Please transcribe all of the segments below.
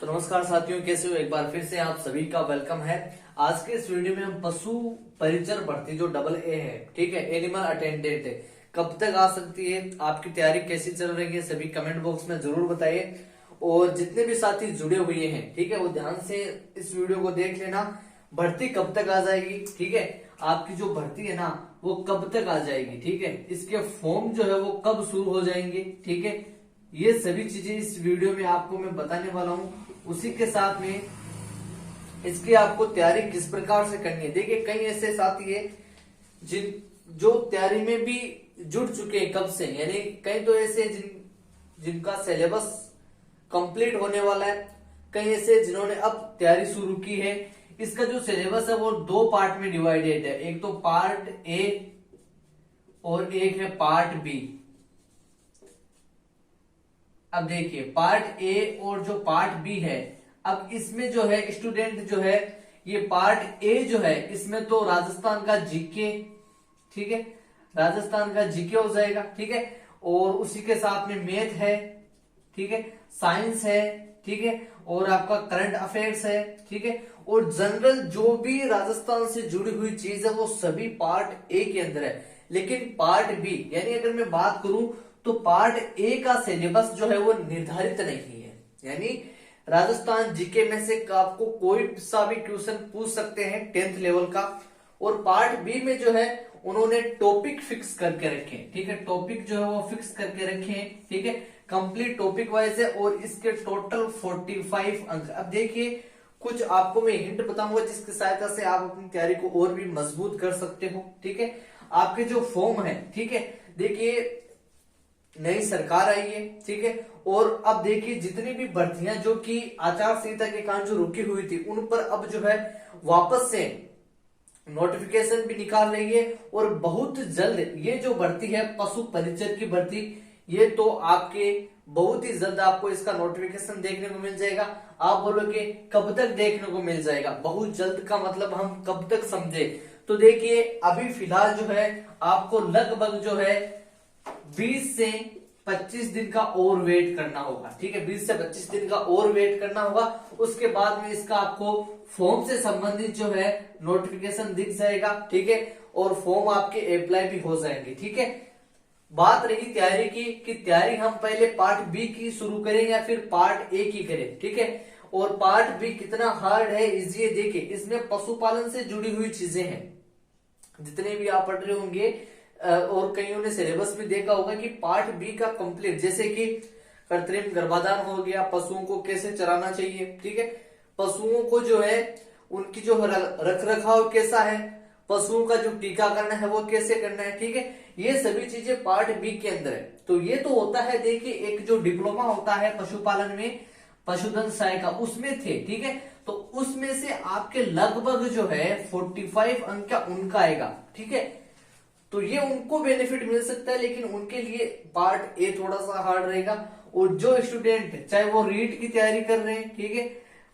तो नमस्कार साथियों, कैसे हो? एक बार फिर से आप सभी का वेलकम है। आज के इस वीडियो में हम पशु परिचर भर्ती जो डबल ए है, ठीक है, एनिमल अटेंडेंट है, कब तक आ सकती है, आपकी तैयारी कैसी चल रही है, सभी कमेंट बॉक्स में जरूर बताइए। और जितने भी साथी जुड़े हुए हैं, ठीक है, वो ध्यान से इस वीडियो को देख लेना। भर्ती कब तक आ जाएगी, ठीक है, आपकी जो भर्ती है ना वो कब तक आ जाएगी, ठीक है, इसके फॉर्म जो है वो कब शुरू हो जाएंगे, ठीक है, ये सभी चीजें इस वीडियो में आपको मैं बताने वाला हूँ। उसी के साथ में इसकी आपको तैयारी किस प्रकार से करनी है। देखिए, कई ऐसे साथी है जो तैयारी में भी जुड़ चुके हैं कब से, यानी कई तो ऐसे जिनका सिलेबस कंप्लीट होने वाला है, कई ऐसे जिन्होंने अब तैयारी शुरू की है। इसका जो सिलेबस है वो दो पार्ट में डिवाइडेड है, एक तो पार्ट ए और एक है पार्ट बी। अब देखिए, पार्ट ए और जो पार्ट बी है, अब इसमें जो है स्टूडेंट जो है, ये पार्ट ए जो है इसमें तो राजस्थान का जीके, ठीक है, राजस्थान का जीके हो जाएगा, ठीक है, और उसी के साथ में मैथ है, ठीक है, साइंस है, ठीक है, और आपका करंट अफेयर्स है, ठीक है, और जनरल जो भी राजस्थान से जुड़ी हुई चीज है वो सभी पार्ट ए के अंदर है। लेकिन पार्ट बी, यानी अगर मैं बात करूं तो पार्ट ए का सिलेबस जो है वो निर्धारित नहीं है, यानी राजस्थान जीके में से आपको कोई सा भी क्वेश्चन पूछ सकते हैं 10th लेवल का। और पार्ट बी में जो है उन्होंने टॉपिक फिक्स करके रखे, ठीक है, टॉपिक जो है वो फिक्स करके रखे हैं, ठीक है, कंप्लीट टॉपिक वाइज है, और इसके टोटल 45 अंक। अब देखिए, कुछ आपको मैं हिंट बताऊंगा जिसकी सहायता से आप अपनी तैयारी को और भी मजबूत कर सकते हो, ठीक है। आपके जो फॉर्म है, ठीक है, देखिए नई सरकार आई है, ठीक है, और अब देखिए जितनी भी भर्तियां जो कि आचार संहिता के कारण जो रुकी हुई थी उन पर अब जो है वापस से नोटिफिकेशन भी निकाल रही है। और बहुत जल्द ये जो भर्ती है पशु परिचर की भर्ती, ये तो आपके बहुत ही जल्द आपको इसका नोटिफिकेशन देखने को मिल जाएगा। आप बोलोगे कब तक देखने को मिल जाएगा, बहुत जल्द का मतलब हम कब तक समझे? तो देखिए, अभी फिलहाल जो है आपको लगभग जो है 20 से 25 दिन का और वेट करना होगा, ठीक है, 20 से 25 दिन का और वेट करना होगा। उसके बाद में इसका आपको फॉर्म से संबंधित जो है नोटिफिकेशन दिख जाएगा, ठीक है, और फॉर्म आपके अप्लाई भी हो जाएंगे, ठीक है। बात रही तैयारी की कि तैयारी हम पहले पार्ट बी की शुरू करें या फिर पार्ट ए की करें, ठीक है, और पार्ट बी कितना हार्ड है इजी है। देखिए, इसमें पशुपालन से जुड़ी हुई चीजें हैं, जितने भी आप पढ़ रहे होंगे, और कईयों ने सिलेबस भी देखा होगा कि पार्ट बी का कंप्लीट, जैसे कि कृत्रिम गर्भाधान हो गया, पशुओं को कैसे चराना चाहिए, ठीक है, पशुओं को जो है उनकी जो रख रखाव कैसा है, पशुओं का जो टीकाकरण है वो कैसे करना है, ठीक है, ये सभी चीजें पार्ट बी के अंदर है। तो ये तो होता है, देखिए एक जो डिप्लोमा होता है पशुपालन में, पशुधन सहायिका, उसमें थे, ठीक है, तो उसमें से आपके लगभग जो है 45 अंक का उनका आएगा, ठीक है, तो ये उनको बेनिफिट मिल सकता है। लेकिन उनके लिए पार्ट ए थोड़ा सा हार्ड रहेगा। और जो स्टूडेंट चाहे वो रीट की तैयारी कर रहे हैं, ठीक है,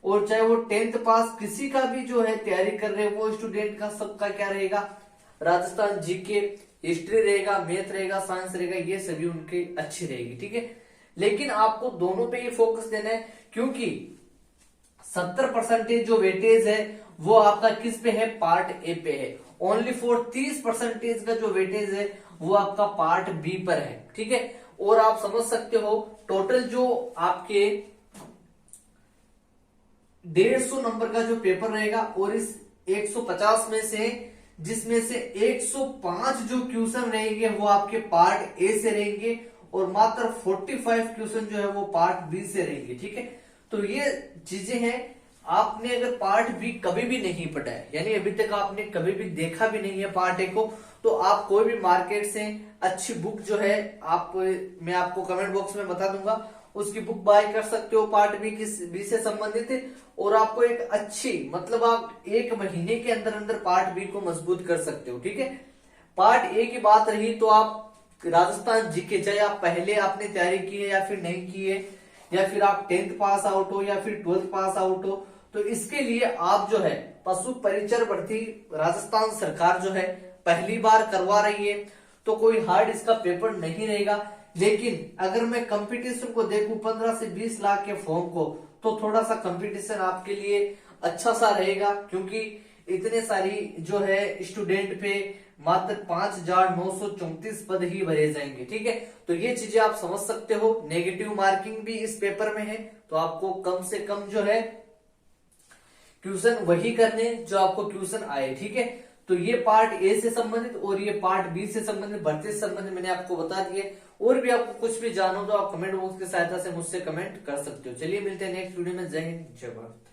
और चाहे वो 10th पास किसी का भी जो है तैयारी कर रहे हैं, वो स्टूडेंट का सबका क्या रहेगा, राजस्थान जीके, हिस्ट्री रहेगा, मैथ रहेगा, साइंस रहेगा, ये सभी उनकी अच्छी रहेगी, ठीक है। लेकिन आपको दोनों पे ये फोकस देना है, क्योंकि 70% जो वेटेज है वो आपका किस पे है, पार्ट ए पे है। ओनली फॉर 30% का जो वेटेज है वो आपका पार्ट बी पर है, ठीक है। और आप समझ सकते हो टोटल जो आपके 150 नंबर का जो पेपर रहेगा, और इस 150 में से जिसमें से 105 जो क्वेश्चन रहेंगे वो आपके पार्ट ए से रहेंगे, और मात्र 45 क्वेश्चन जो है वो पार्ट बी से रहेंगे, ठीक है। तो ये चीजें हैं। आपने अगर पार्ट बी कभी भी नहीं पढ़ा है, यानी अभी तक आपने कभी भी देखा भी नहीं है पार्ट ए को, तो आप कोई भी मार्केट से अच्छी बुक जो है मैं आपको कमेंट बॉक्स में बता दूंगा, उसकी बुक बाय कर सकते हो पार्ट बी से संबंधित है। और आपको एक अच्छी, मतलब आप 1 महीने के अंदर अंदर पार्ट बी को मजबूत कर सकते हो, ठीक है। पार्ट ए की बात रही तो आप राजस्थान जीके, चाहे आप पहले आपने तैयारी की है या फिर नहीं की है, या फिर आप 10th पास आउट हो या फिर 12th पास आउट हो, तो इसके लिए आप जो है पशु परिचर भर्ती राजस्थान सरकार जो है पहली बार करवा रही है, तो कोई हार्ड इसका पेपर नहीं रहेगा। लेकिन अगर मैं कंपटीशन को देखूं 15 से 20 लाख के फॉर्म को, तो थोड़ा सा कंपटीशन आपके लिए अच्छा सा रहेगा, क्योंकि इतने सारी जो है स्टूडेंट पे मात्र 5,934 पद ही भरे जाएंगे। ठीक है, तो ये चीजें आप समझ सकते हो। नेगेटिव मार्किंग भी इस पेपर में है, तो आपको कम से कम जो है क्वेश्चन वही करने जो आपको क्वेश्चन आए। ठीक है, तो ये पार्ट ए से संबंधित और ये पार्ट बी से संबंधित, भर्ती से संबंधित मैंने आपको बता दिए। और भी आपको कुछ भी जानो तो आप कमेंट बॉक्स की सहायता से मुझसे कमेंट कर सकते हो। चलिए मिलते हैं नेक्स्ट वीडियो में। जय हिंद, जय भारत।